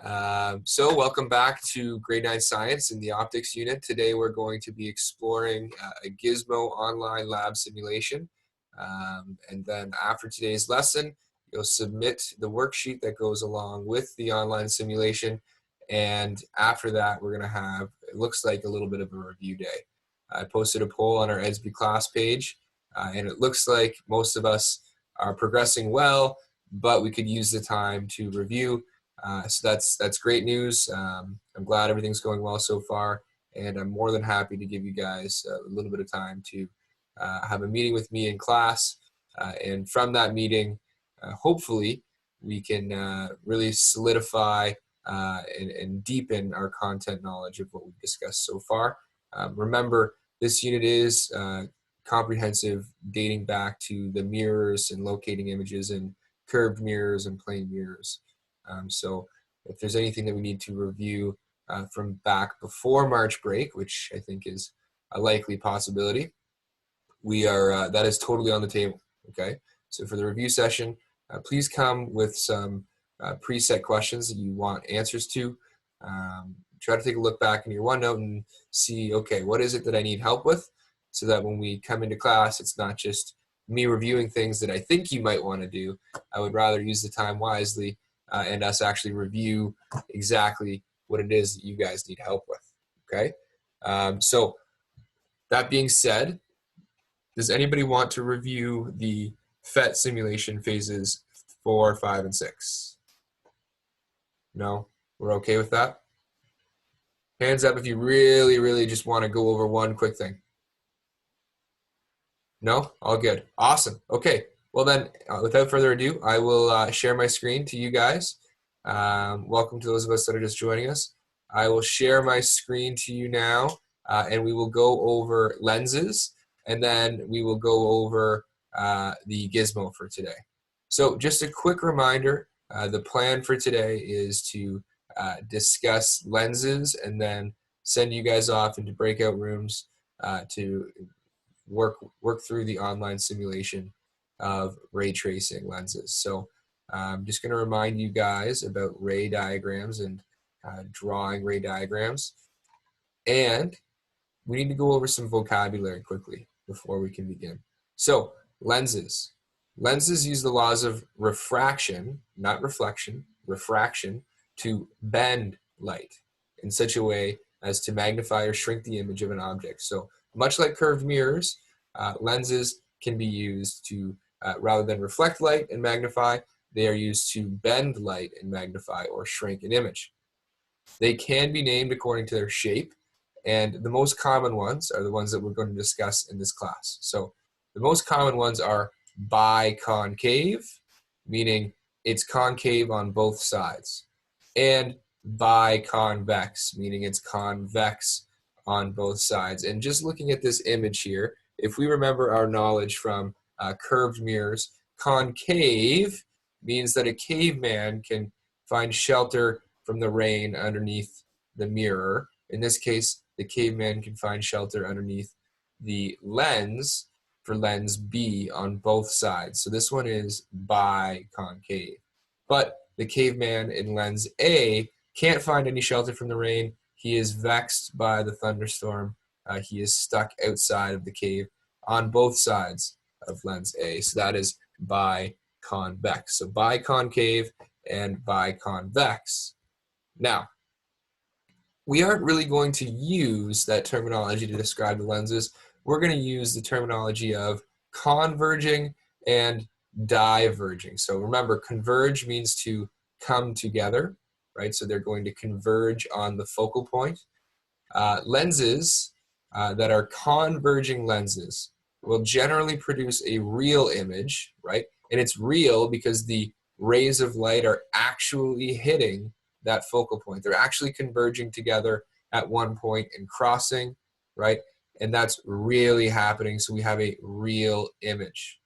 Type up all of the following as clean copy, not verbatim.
So welcome back to grade 9 science in the optics unit. Today we're going to be exploring a Gizmo online lab simulation. And then after today's lesson, you'll submit the worksheet that goes along with the online simulation. And after that, we're going to have, it looks like, a little bit of a review day. I posted a poll on our ESB class page, and it looks like most of us are progressing well, but we could use the time to review. So that's great news. I'm glad everything's going well so far, and I'm more than happy to give you guys a little bit of time to have a meeting with me in class, and from that meeting, hopefully we can really solidify and deepen our content knowledge of what we've discussed so far. Remember, this unit is comprehensive, dating back to the mirrors and locating images in curved mirrors and plane mirrors. So if there's anything that we need to review from back before March break, which I think is a likely possibility, we are that is totally on the table. Okay, so for the review session, please come with some preset questions that you want answers to. Try to take a look back in your OneNote and see, okay, what is it that I need help with, so that when we come into class, it's not just me reviewing things that I think you might want to do. I would rather use the time wisely and us actually review exactly what it is that you guys need help with. Okay, so that being said, does anybody want to review the PhET simulation phases 4, 5, and 6? No? We're okay with that? Hands up if you really just want to go over one quick thing. No? All good. Awesome. Okay. Well then, without further ado, I will share my screen to you guys. Welcome to those of us that are just joining us. I will share my screen to you now, and we will go over lenses, and then we will go over the Gizmo for today. So just a quick reminder, the plan for today is to discuss lenses and then send you guys off into breakout rooms to work through the online simulation of ray tracing lenses. So I'm just going to remind you guys about ray diagrams and drawing ray diagrams. And we need to go over some vocabulary quickly before we can begin. So lenses. Lenses use the laws of refraction, not reflection, refraction, to bend light in such a way as to magnify or shrink the image of an object. So much like curved mirrors, lenses can be used to, rather than reflect light and magnify, they are used to bend light and magnify or shrink an image. They can be named according to their shape, and the most common ones are the ones that we're going to discuss in this class. So the most common ones are biconcave, meaning it's concave on both sides, and biconvex, meaning it's convex on both sides. And just looking at this image here, if we remember our knowledge from curved mirrors, concave means that a caveman can find shelter from the rain underneath the mirror. In this case, the caveman can find shelter underneath the lens for lens B on both sides. So this one is biconcave. But the caveman in lens A can't find any shelter from the rain. He is vexed by the thunderstorm. He is stuck outside of the cave on both sides of lens A. So that is biconvex. So biconcave and biconvex. Now, we aren't really going to use that terminology to describe the lenses. We're going to use the terminology of converging and diverging. So remember, converge means to come together, right? So they're going to converge on the focal point. Lenses that are converging lenses will generally produce a real image, right? And it's real because the rays of light are actually hitting that focal point. They're actually converging together at one point and crossing, right? And that's really happening, so we have a real image,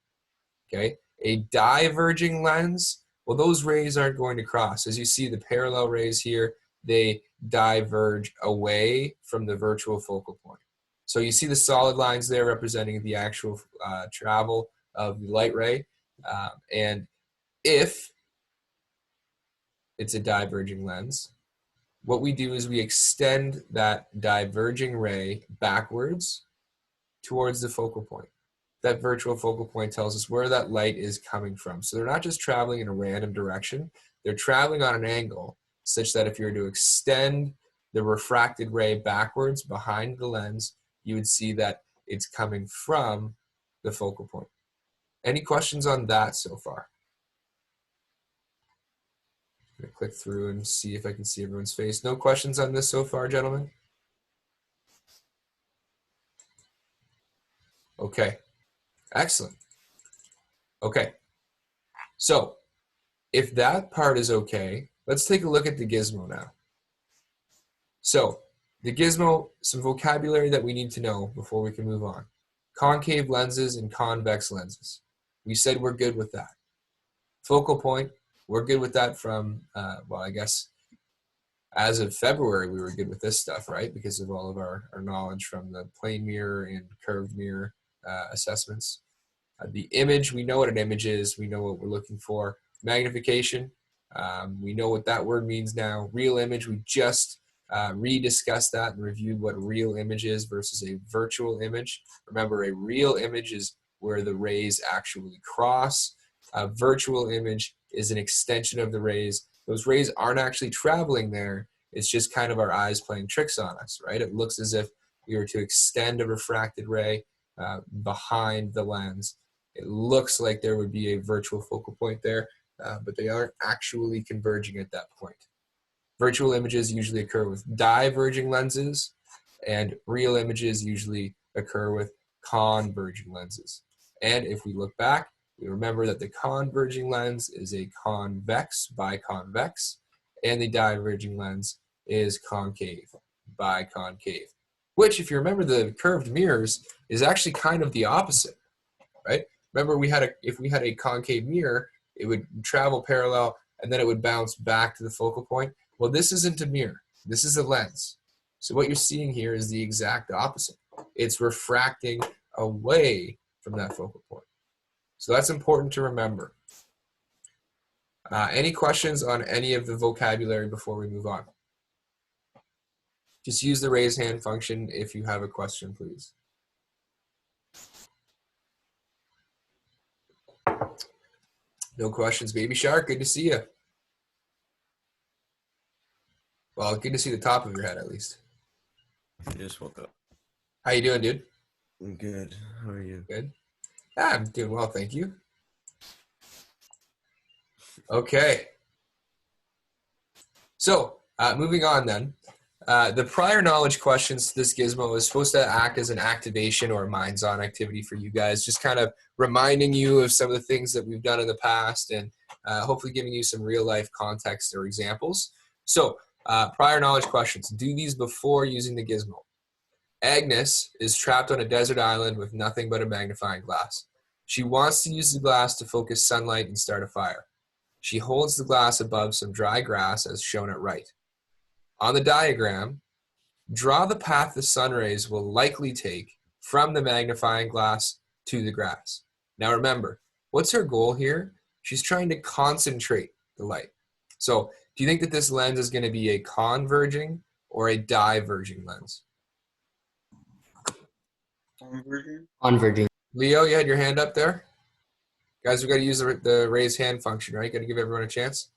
okay? A diverging lens, well, those rays aren't going to cross. As you see, the parallel rays here, they diverge away from the virtual focal point. So you see the solid lines there representing the actual travel of the light ray. And if it's a diverging lens. What we do is we extend that diverging ray backwards towards the focal point. That virtual focal point tells us where that light is coming from. So they're not just traveling in a random direction, they're traveling on an angle such that if you were to extend the refracted ray backwards behind the lens, you would see that it's coming from the focal point. Any questions on that so far? I'm gonna click through and see if I can see everyone's face. No questions on this so far, gentlemen? Okay, excellent. Okay, so if that part is okay, let's take a look at the gizmo now. So the gizmo, some vocabulary that we need to know before we can move on. Concave lenses and convex lenses. We said we're good with that. Focal point, we're good with that from, well, I guess as of February, we were good with this stuff, right? Because of all of our knowledge from the plane mirror and curved mirror assessments. The image, we know what an image is. We know what we're looking for. Magnification, we know what that word means now. Real image, we just rediscussed that and reviewed what real image is versus a virtual image. Remember, a real image is where the rays actually cross. A virtual image is an extension of the rays. Those rays aren't actually traveling there. It's just kind of our eyes playing tricks on us, right? It looks as if we were to extend a refracted ray behind the lens. It looks like there would be a virtual focal point there, but they aren't actually converging at that point. Virtual images usually occur with diverging lenses, and real images usually occur with converging lenses. And if we look back, we remember that the converging lens is a convex biconvex, and the diverging lens is concave biconcave, which, if you remember the curved mirrors, is actually kind of the opposite, right? Remember, if we had a concave mirror, it would travel parallel and then it would bounce back to the focal point. Well, this isn't a mirror. This is a lens. So what you're seeing here is the exact opposite. It's refracting away from that focal point. So that's important to remember. Any questions on any of the vocabulary before we move on? Just use the raise hand function if you have a question, please. No questions, Baby Shark. Good to see you. Well, good to see the top of your head at least. I just woke up. How you doing, dude? I'm good. How are you? Good. Yeah, I'm doing well, thank you. Okay. So, moving on then. The prior knowledge questions to this gizmo is supposed to act as an activation or minds-on activity for you guys, just kind of reminding you of some of the things that we've done in the past and hopefully giving you some real-life context or examples. So, prior knowledge questions. Do these before using the gizmo. Agnes is trapped on a desert island with nothing but a magnifying glass. She wants to use the glass to focus sunlight and start a fire. She holds the glass above some dry grass as shown at right. On the diagram, draw the path the sun rays will likely take from the magnifying glass to the grass. Now remember, what's her goal here? She's trying to concentrate the light. So do you think that this lens is going to be a converging or a diverging lens? Converging. Leo, you had your hand up there? Guys, we've got to use the raise hand function, right? Got to give everyone a chance.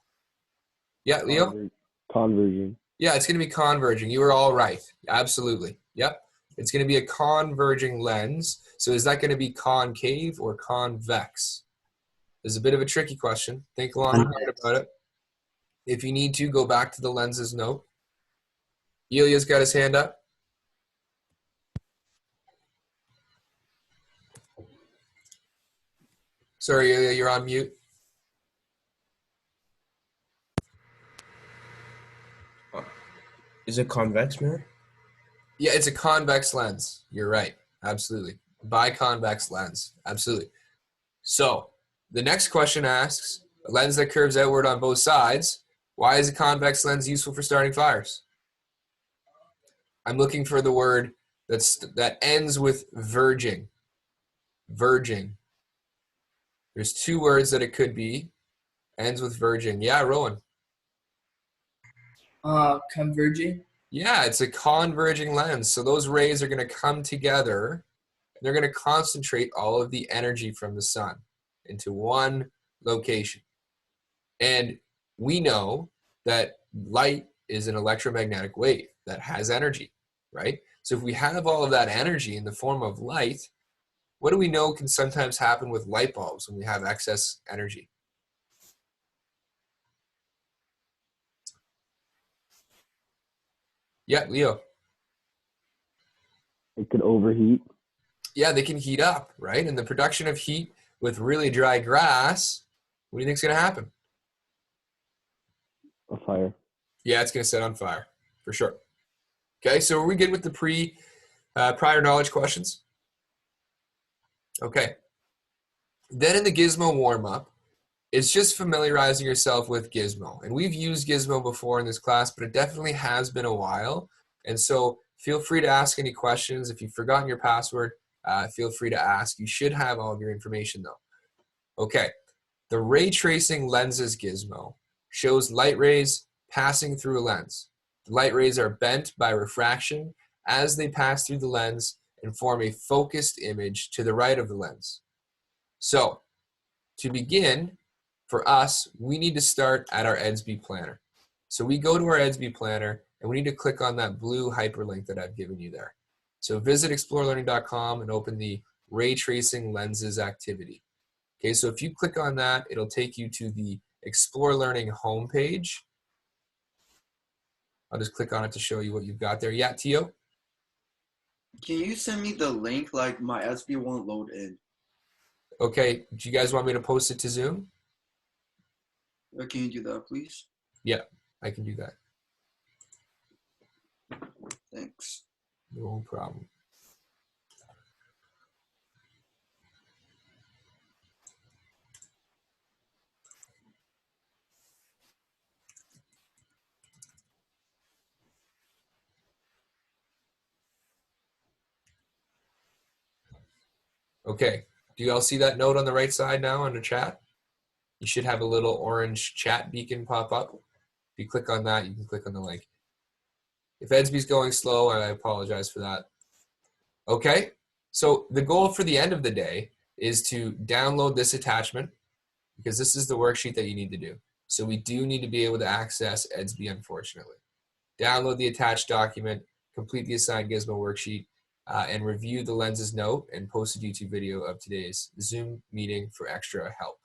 Yeah, Leo? Converging. Yeah, it's going to be converging. You were all right. Absolutely. Yep. It's going to be a converging lens. So is that going to be concave or convex? This is a bit of a tricky question. Think long and hard about it. If you need to, go back to the lenses note. Elia's got his hand up. Sorry, Elia, you're on mute. Is it convex mirror? Yeah, it's a convex lens. You're right. Absolutely. Biconvex lens. Absolutely. So the next question asks, a lens that curves outward on both sides, why is a convex lens useful for starting fires? I'm looking for the word that ends with verging. Verging. There's two words that it could be. Ends with verging. Yeah, Rowan. Converging. Yeah, it's a converging lens. So those rays are going to come together and they're going to concentrate all of the energy from the sun into one location. And we know that light is an electromagnetic wave that has energy, right? So if we have all of that energy in the form of light, what do we know can sometimes happen with light bulbs when we have excess energy? Yeah, Leo. It could overheat. Yeah, they can heat up, right? And the production of heat with really dry grass, what do you think is going to happen? A fire. Yeah, it's going to set on fire, for sure. Okay, so are we good with the prior knowledge questions? Okay. Then in the Gizmo warm-up, it's just familiarizing yourself with Gizmo. And we've used Gizmo before in this class, but it definitely has been a while. And so feel free to ask any questions. If you've forgotten your password, feel free to ask. You should have all of your information though. Okay, the ray tracing lenses Gizmo shows light rays passing through a lens. The light rays are bent by refraction as they pass through the lens and form a focused image to the right of the lens. So, to begin, for us, we need to start at our EDSB planner. So we go to our EDSB planner and we need to click on that blue hyperlink that I've given you there. So visit ExploreLearning.com and open the Ray Tracing Lenses activity. Okay, so if you click on that, it'll take you to the ExploreLearning homepage. I'll just click on it to show you what you've got there. Yeah, Tio? Can you send me the link? Like my SB won't load in. Okay, do you guys want me to post it to Zoom? Can you do that, please? Yeah, I can do that. Thanks. No problem. Okay, do you all see that note on the right side now on the chat? You should have a little orange chat beacon pop up. If you click on that, you can click on the link. If EDSB's going slow, I apologize for that. Okay, so the goal for the end of the day is to download this attachment because this is the worksheet that you need to do. So we do need to be able to access EDSB, unfortunately. Download the attached document, complete the assigned Gizmo worksheet, and review the lenses note and post a YouTube video of today's Zoom meeting for extra help.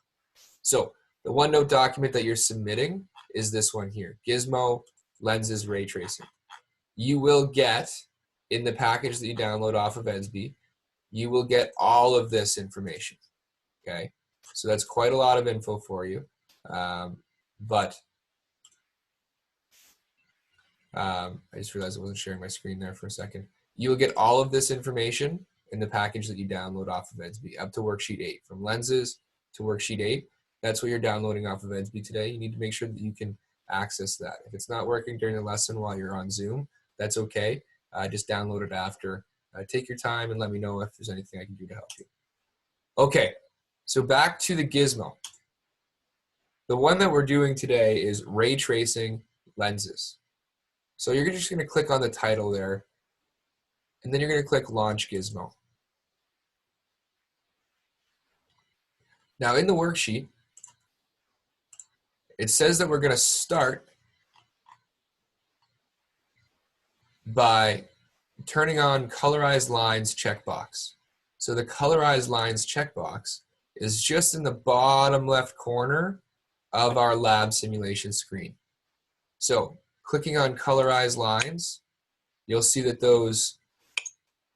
So the OneNote document that you're submitting is this one here, Gizmo Lenses Ray Tracing. You will get, in the package that you download off of EDSB, you will get all of this information, okay? So that's quite a lot of info for you, but I just realized I wasn't sharing my screen there for a second. You will get all of this information in the package that you download off of EDSB, up to worksheet 8, from lenses to worksheet 8. That's what you're downloading off of EDSB today. You need to make sure that you can access that. If it's not working during the lesson while you're on Zoom, that's okay. Just download it after. Take your time and let me know if there's anything I can do to help you. Okay, so back to the Gizmo. The one that we're doing today is ray tracing lenses. So you're just going to click on the title there, and then you're going to click Launch Gizmo. Now in the worksheet, it says that we're going to start by turning on Colorized Lines checkbox. So the Colorized Lines checkbox is just in the bottom left corner of our lab simulation screen. So clicking on Colorized Lines, you'll see that those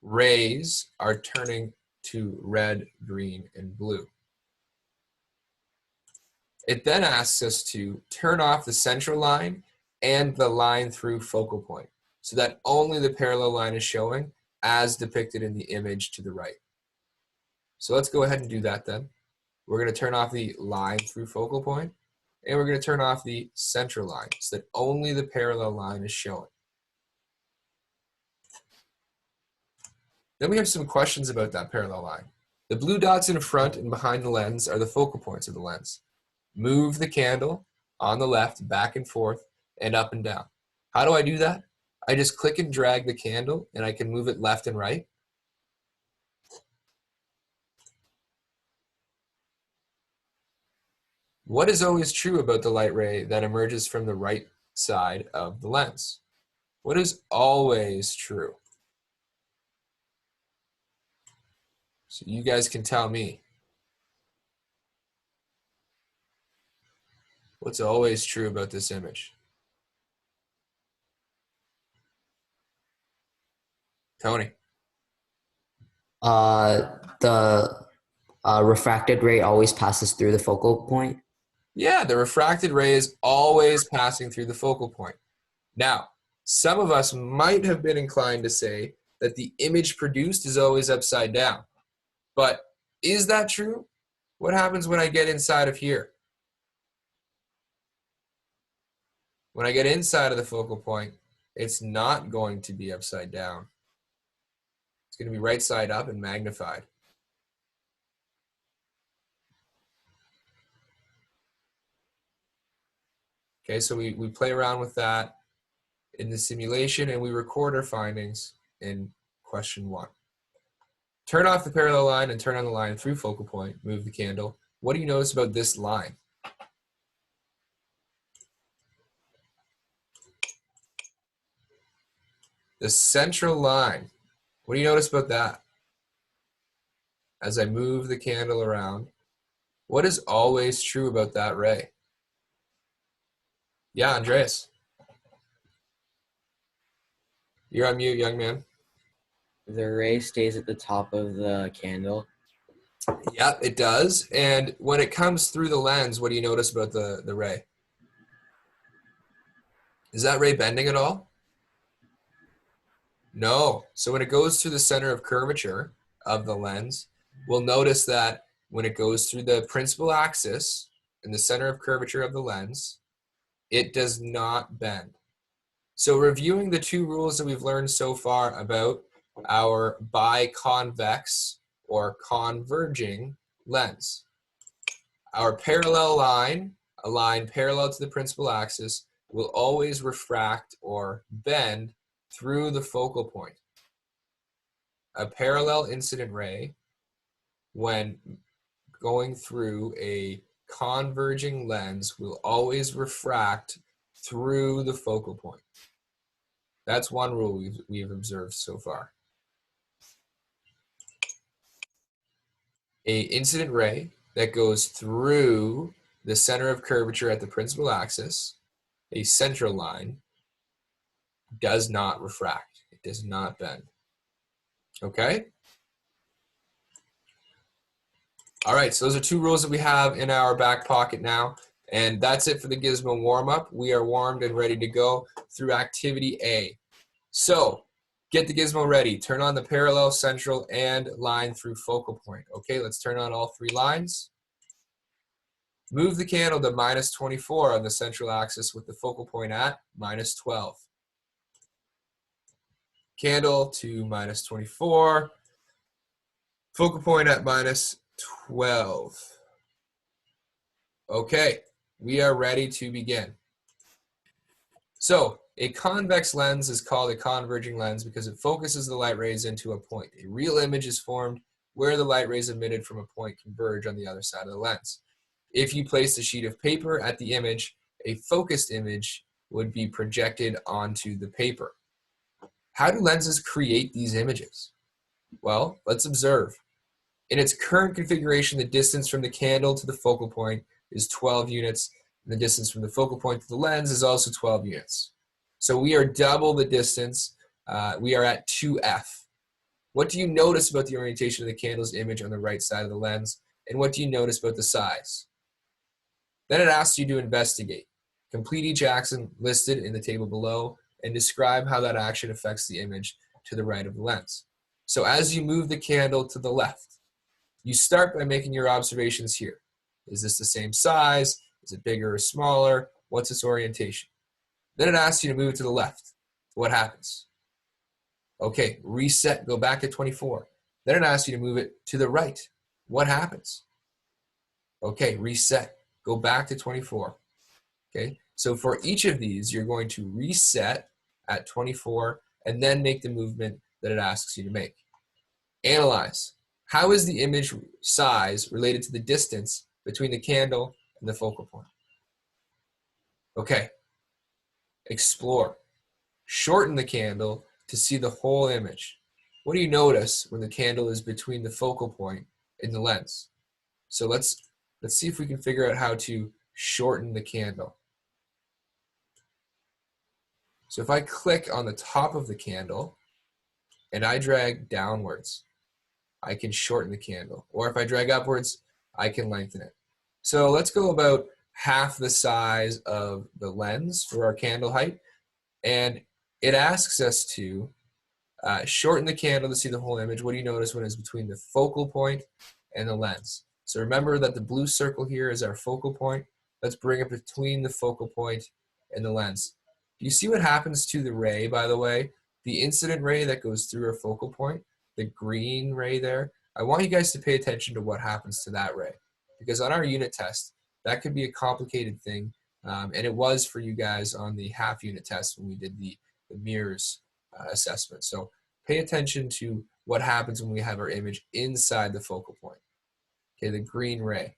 rays are turning to red, green, and blue. It then asks us to turn off the central line and the line through focal point so that only the parallel line is showing as depicted in the image to the right. So let's go ahead and do that then. We're going to turn off the line through focal point, and we're going to turn off the central line so that only the parallel line is showing. Then we have some questions about that parallel line. The blue dots in front and behind the lens are the focal points of the lens. Move the candle on the left back and forth and up and down. How do I do that? I just click and drag the candle and I can move it left and right. What is always true about the light ray that emerges from the right side of the lens? What is always true? So you guys can tell me. What's always true about this image? Tony. The refracted ray always passes through the focal point. Yeah, the refracted ray is always passing through the focal point. Now, some of us might have been inclined to say that the image produced is always upside down. But is that true? What happens when I get inside of here? When I get inside of the focal point, it's not going to be upside down. It's going to be right side up and magnified. Okay, so we play around with that in the simulation and we record our findings in question 1. Turn off the parallel line and turn on the line through focal point. Move the candle. What do you notice about this line? The central line. What do you notice about that? As I move the candle around, what is always true about that ray? Yeah, Andreas. You're on mute, young man. The ray stays at the top of the candle. Yep, it does. And when it comes through the lens, what do you notice about the ray? Is that ray bending at all? No. So when it goes through the center of curvature of the lens, we'll notice that when it goes through the principal axis in the center of curvature of the lens, it does not bend. So reviewing the 2 rules that we've learned so far about our biconvex or converging lens. Our parallel line, a line parallel to the principal axis, will always refract or bend through the focal point. A parallel incident ray, when going through a converging lens, will always refract through the focal point. That's one rule we've observed so far. A incident ray that goes through the center of curvature at the principal axis, a central line, does not refract. It does not bend. Okay? All right, so those are 2 rules that we have in our back pocket now. And that's it for the Gizmo warm-up. We are warmed and ready to go through activity A. So, get the Gizmo ready. Turn on the parallel, central, and line through focal point. Okay, let's turn on all 3 lines. Move the candle to -24 on the central axis with the focal point at -12. Candle to -24. Focal point at -12. Okay, we are ready to begin. So, a convex lens is called a converging lens because it focuses the light rays into a point. A real image is formed where the light rays emitted from a point converge on the other side of the lens. If you placed a sheet of paper at the image, a focused image would be projected onto the paper. How do lenses create these images? Well, let's observe. In its current configuration, the distance from the candle to the focal point is 12 units. And the distance from the focal point to the lens is also 12 units. So we are double the distance. We are at 2f. What do you notice about the orientation of the candle's image on the right side of the lens? And what do you notice about the size? Then it asks you to investigate. Complete each action listed in the table below and describe how that action affects the image to the right of the lens. So as you move the candle to the left, you start by making your observations here. Is this the same size? Is it bigger or smaller? What's its orientation? Then it asks you to move it to the left. What happens? Okay, reset, go back to 24. Then it asks you to move it to the right. What happens? Okay, reset, go back to 24. Okay, So for each of these, you're going to reset at 24 and then make the movement that it asks you to make. Analyze. How is the image size related to the distance between the candle and the focal point? Okay. Explore. Shorten the candle to see the whole image. What do you notice when the candle is between the focal point and the lens? So let's see if we can figure out how to shorten the candle. So if I click on the top of the candle and I drag downwards, I can shorten the candle. Or if I drag upwards, I can lengthen it. So let's go about half the size of the lens for our candle height. And it asks us to shorten the candle to see the whole image. What do you notice when it's between the focal point and the lens? So remember that the blue circle here is our focal point. Let's bring it between the focal point and the lens. Do you see what happens to the ray, by the way? The incident ray that goes through our focal point, the green ray there. I want you guys to pay attention to what happens to that ray. Because on our unit test, that could be a complicated thing. And it was for you guys on the half unit test when we did the mirrors assessment. So pay attention to what happens when we have our image inside the focal point. Okay, the green ray.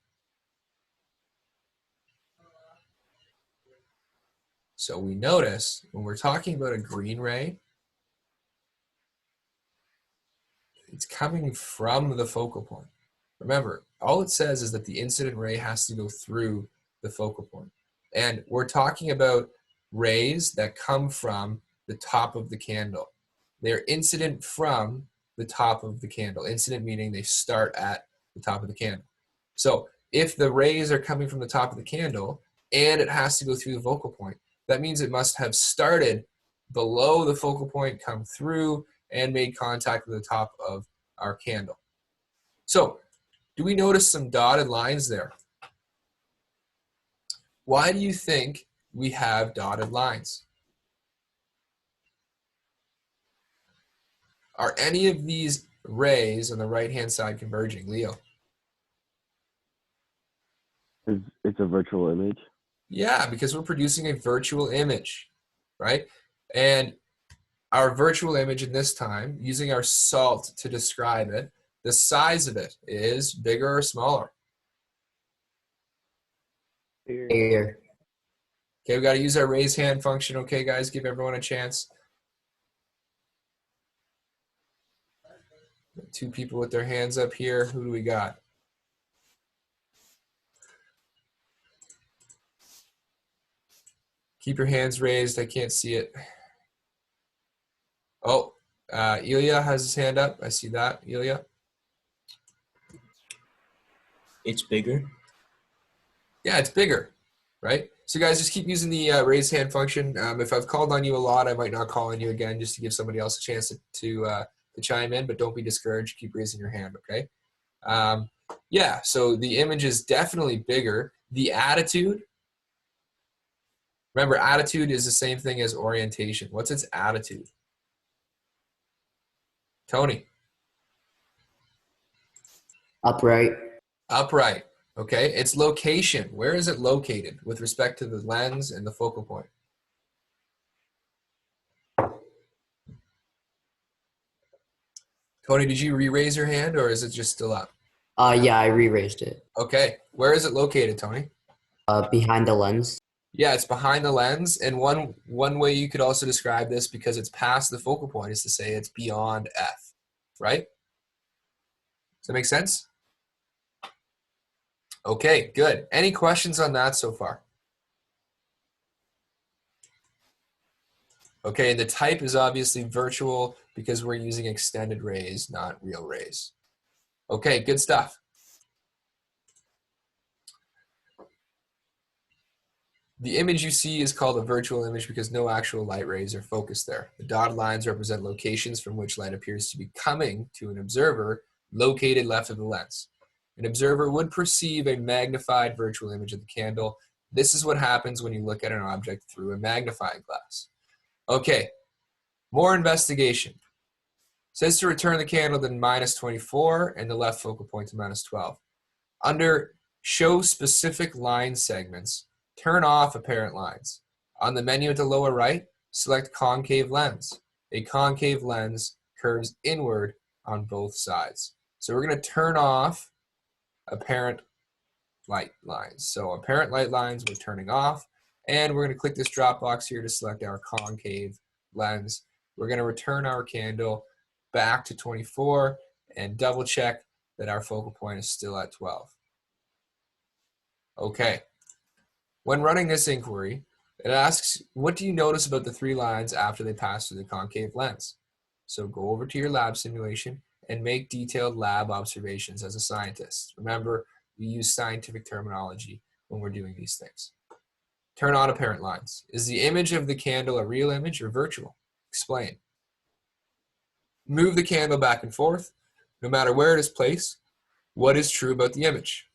So we notice when we're talking about a green ray, it's coming from the focal point. Remember, all it says is that the incident ray has to go through the focal point. And we're talking about rays that come from the top of the candle. They're incident from the top of the candle. Incident meaning they start at the top of the candle. So if the rays are coming from the top of the candle and it has to go through the focal point, that means it must have started below the focal point, come through, and made contact with the top of our candle. So do we notice some dotted lines there? Why do you think we have dotted lines? Are any of these rays on the right-hand side converging? Leo? It's a virtual image. Yeah, because we're producing a virtual image, right? And our virtual image in this time, using our SALT to describe it, the size of it is bigger or smaller? Here. Okay, we got to use our raise hand function. Okay, guys, give everyone a chance. Two people with their hands up here. Who do we got? Keep your hands raised. I can't see it. Oh, Ilya has his hand up. I see that. Ilya? It's bigger. Yeah, it's bigger, right? So guys, just keep using the raise hand function. If I've called on you a lot, I might not call on you again just to give somebody else a chance to chime in, but don't be discouraged. Keep raising your hand, okay? Yeah, so the image is definitely bigger. The attitude, remember, attitude is the same thing as orientation. What's its attitude? Tony? Upright. Upright, okay? Its location, where is it located with respect to the lens and the focal point? Tony, did you re-raise your hand or is it just still up? Yeah, I re-raised it. Okay, where is it located, Tony? Behind the lens. Yeah, it's behind the lens, and one way you could also describe this, because it's past the focal point, is to say it's beyond F, right? Does that make sense? Okay, good. Any questions on that so far? Okay, and the type is obviously virtual because we're using extended rays, not real rays. Okay, good stuff. The image you see is called a virtual image because no actual light rays are focused there. The dotted lines represent locations from which light appears to be coming to an observer located left of the lens. An observer would perceive a magnified virtual image of the candle. This is what happens when you look at an object through a magnifying glass. Okay, more investigation. It says to return the candle to -24 and the left focal point to -12. Under show specific line segments, turn off apparent lines. On the menu at the lower right, select concave lens. A concave lens curves inward on both sides. So we're going to turn off apparent light lines. So apparent light lines we're turning off, and we're going to click this drop box here to select our concave lens. We're going to return our candle back to 24 and double check that our focal point is still at 12. Okay. When running this inquiry, it asks, what do you notice about the three lines after they pass through the concave lens? So go over to your lab simulation and make detailed lab observations as a scientist. Remember, we use scientific terminology when we're doing these things. Turn on apparent lines. Is the image of the candle a real image or virtual? Explain. Move the candle back and forth. No matter where it is placed, what is true about the image?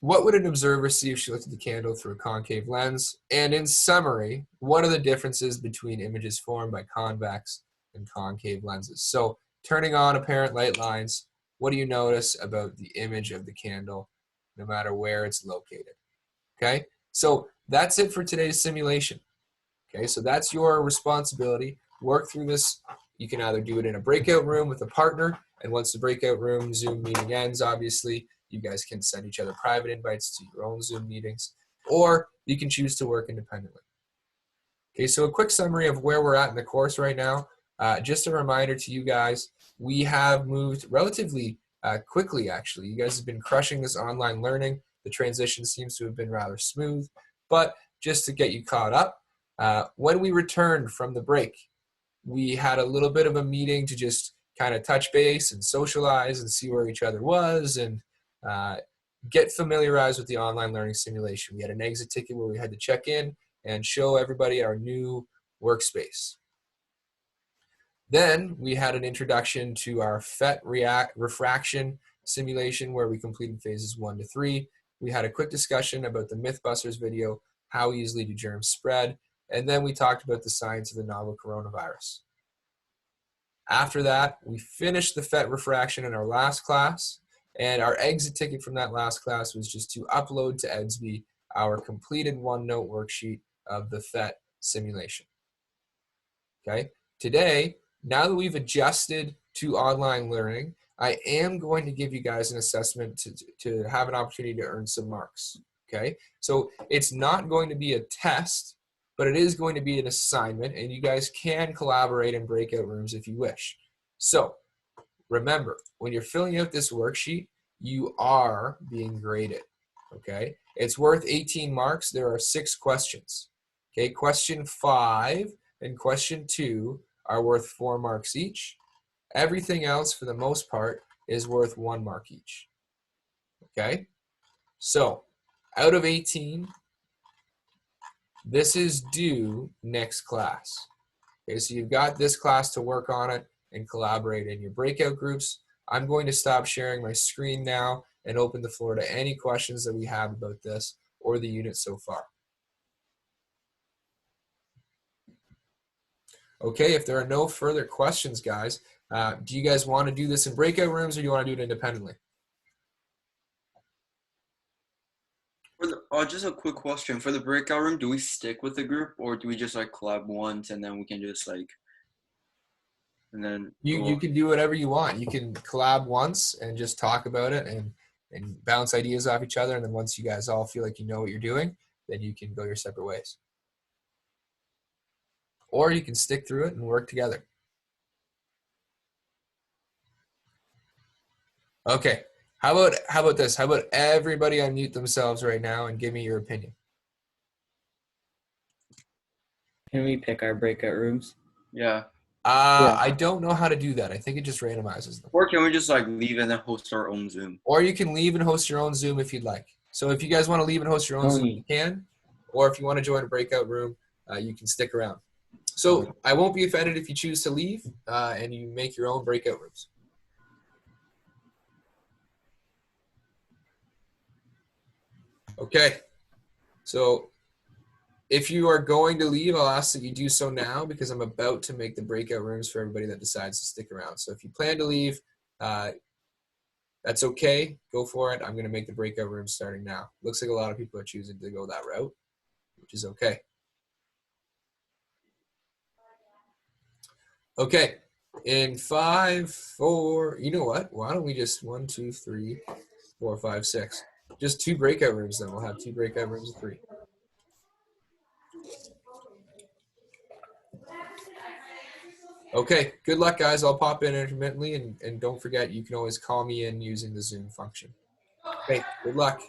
What would an observer see if she looked at the candle through a concave lens? And in summary, what are the differences between images formed by convex and concave lenses? So turning on apparent light lines, what do you notice about the image of the candle, no matter where it's located? Okay, so that's it for today's simulation. Okay, so that's your responsibility. Work through this. You can either do it in a breakout room with a partner, and once the breakout room Zoom meeting ends, obviously, you guys can send each other private invites to your own Zoom meetings, or you can choose to work independently. Okay, so a quick summary of where we're at in the course right now. Just a reminder to you guys, we have moved relatively quickly, actually. You guys have been crushing this online learning. The transition seems to have been rather smooth, but just to get you caught up, when we returned from the break, we had a little bit of a meeting to just kind of touch base and socialize and see where each other was and get familiarized with the online learning simulation. We had an exit ticket where we had to check in and show everybody our new workspace. Then we had an introduction to our FET refraction simulation where we completed phases 1 to 3. We had a quick discussion about the Mythbusters video, how easily do germs spread, and then we talked about the science of the novel coronavirus. After that, we finished the FET refraction in our last class, and our exit ticket from that last class was just to upload to EDSB our completed OneNote worksheet of the FET simulation. Okay, today, now that we've adjusted to online learning, I am going to give you guys an assessment to have an opportunity to earn some marks. Okay, so it's not going to be a test, but it is going to be an assignment, and you guys can collaborate in breakout rooms if you wish. So remember, when you're filling out this worksheet, you are being graded. Okay, it's worth 18 marks. There are 6 questions. Okay, question 5 and question 2 are worth 4 marks each. Everything else, for the most part, is worth 1 mark each. Okay, so out of 18, this is due next class. Okay, so you've got this class to work on it and collaborate in your breakout groups. I'm going to stop sharing my screen now and open the floor to any questions that we have about this or the unit so far. Okay, if there are no further questions, guys, do you guys want to do this in breakout rooms or do you want to do it independently? Just a quick question. For the breakout room, do we stick with the group or do we just like collab once and then we can just like, and then you can do whatever you want. You can collab once and just talk about it and bounce ideas off each other. And then once you guys all feel like you know what you're doing, then you can go your separate ways. Or you can stick through it and work together. Okay, how about this? How about everybody unmute themselves right now and give me your opinion? Can we pick our breakout rooms? yeah. I don't know how to do that. I think it just randomizes them. Or can we just like leave and then host our own Zoom? Or you can leave and host your own Zoom if you'd like. So if you guys want to leave and host your own Zoom, you can. Or if you want to join a breakout room, you can stick around. So I won't be offended if you choose to leave and you make your own breakout rooms. Okay. So if you are going to leave, I'll ask that you do so now because I'm about to make the breakout rooms for everybody that decides to stick around. So if you plan to leave, that's okay. Go for it. I'm going to make the breakout rooms starting now. Looks like a lot of people are choosing to go that route. which is okay. Okay, in 5, 4, you know what? Why don't we just 1, 2, 3, 4, 5, 6. Just 2 breakout rooms then. We'll have 2 breakout rooms of 3. Okay, good luck, guys. I'll pop in intermittently, and don't forget, you can always call me in using the Zoom function. Okay, good luck.